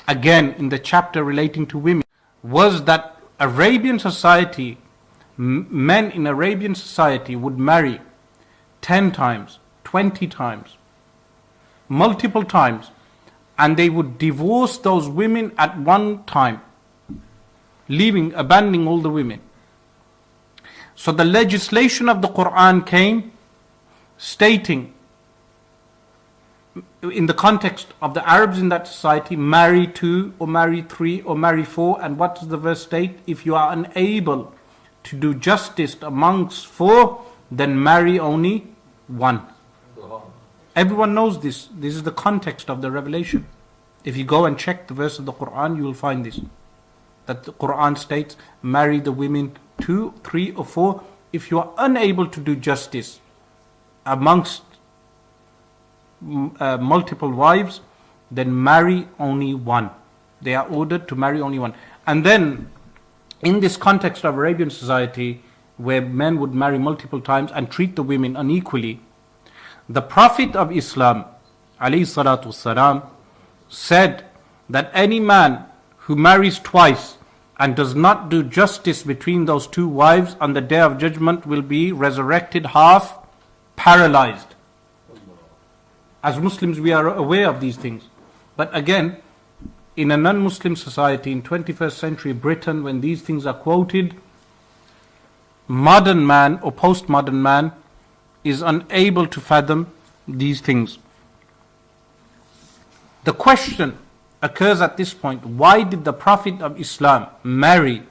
again in the chapter relating to women, was that Arabian society, men in Arabian society would marry 10 times, 20 times, multiple times, and they would divorce those women at one time, abandoning all the women. So the legislation of the Quran came stating, in the context of the Arabs in that society, marry 2 or marry 3 or marry 4. And what does the verse state? If you are unable to do justice amongst 4, then marry only 1. Everyone knows this. This is the context of the revelation. If you go and check the verse of the Quran, you will find this. That the Quran states, marry the women 2, 3 or 4. If you are unable to do justice amongst multiple wives, then marry only 1. They are ordered to marry only 1. And then, in this context of Arabian society, where men would marry multiple times and treat the women unequally, the Prophet of Islam, alayhi salatu wasalam, said that any man who marries twice and does not do justice between those 2 wives on the day of judgment will be resurrected half paralyzed. As Muslims, we are aware of these things. But again, in a non-Muslim society in 21st century Britain, when these things are quoted, modern man or postmodern man is unable to fathom these things. The question occurs at this point, why did the Prophet of Islam marry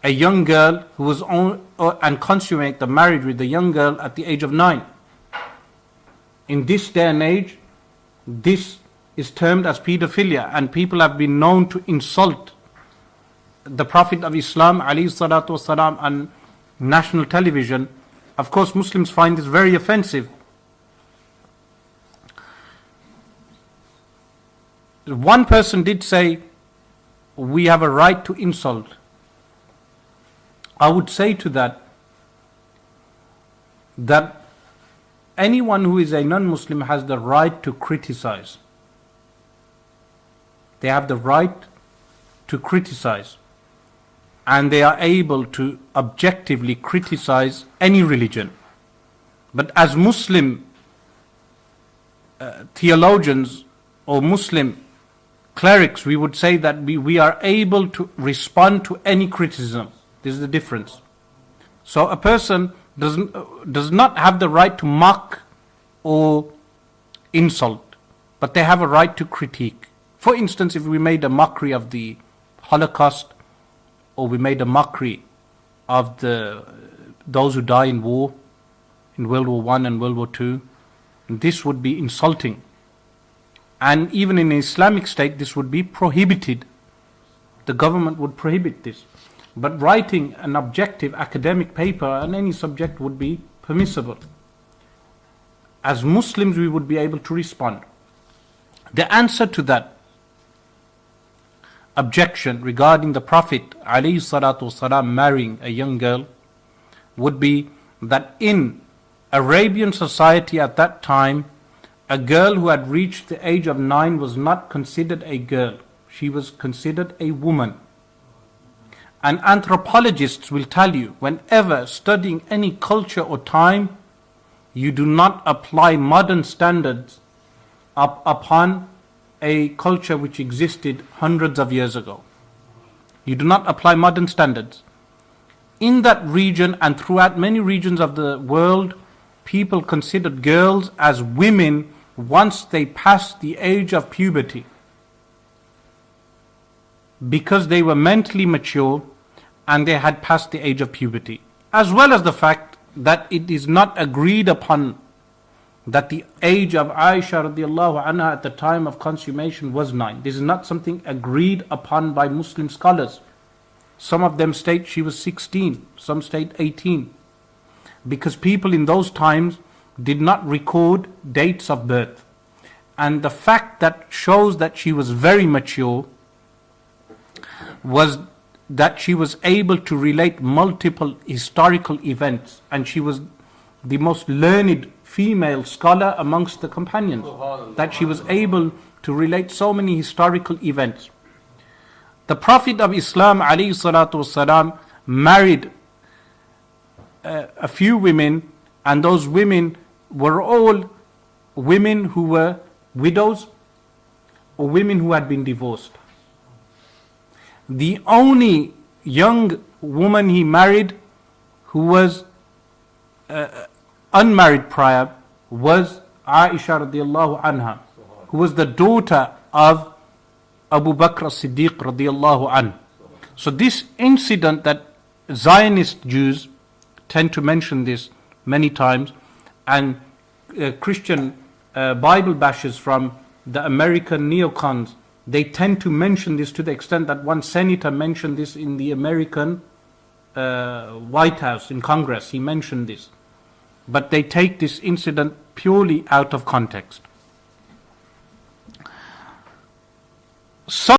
a young girl who was and consummate the marriage with the young girl at the age of 9? In this day and age, this is termed as pedophilia, and people have been known to insult the Prophet of Islam alayhi salatu wasalam on national television. Of course, Muslims find this very offensive. One person did say, we have a right to insult. I would say to that anyone who is a non-Muslim has the right to criticize. They have the right to criticize. And they are able to objectively criticize any religion. But as Muslim theologians or Muslim clerics, we would say that we are able to respond to any criticism. This is the difference. So a person does not have the right to mock or insult, but they have a right to critique. For instance, if we made a mockery of the Holocaust, or we made a mockery of those who die in war, in World War I and World War II, this would be insulting. And even in an Islamic state, this would be prohibited. The government would prohibit this. But writing an objective academic paper on any subject would be permissible. As Muslims, we would be able to respond. The answer to that objection regarding the Prophet ﷺ marrying a young girl would be that in Arabian society at that time, a girl who had reached the age of 9 was not considered a girl. She was considered a woman. And anthropologists will tell you, whenever studying any culture or time, you do not apply modern standards upon a culture which existed hundreds of years ago. You do not apply modern standards. In that region and throughout many regions of the world, people considered girls as women once they passed the age of puberty, because they were mentally mature and they had passed the age of puberty, as well as the fact that it is not agreed upon that the age of Aisha radiallahu anha at the time of consummation was 9. This is not something agreed upon by Muslim scholars. Some of them state she was 16, some state 18, because people in those times did not record dates of birth. And the fact that shows that she was very mature was that she was able to relate multiple historical events, and she was the most learned female scholar amongst the companions, that she was able to relate so many historical events. The Prophet of Islam alayhi salatu wasalam married a few women, and those women were all women who were widows or women who had been divorced. The only young woman he married who was unmarried prior was Aisha radiallahu anha, who was the daughter of Abu Bakr as-Siddiq radiallahu anhu. So this incident that Zionist Jews tend to mention this many times, and Christian Bible bashers from the American neocons, they tend to mention this to the extent that one senator mentioned this in the American White House, in Congress. He mentioned this. But they take this incident purely out of context. So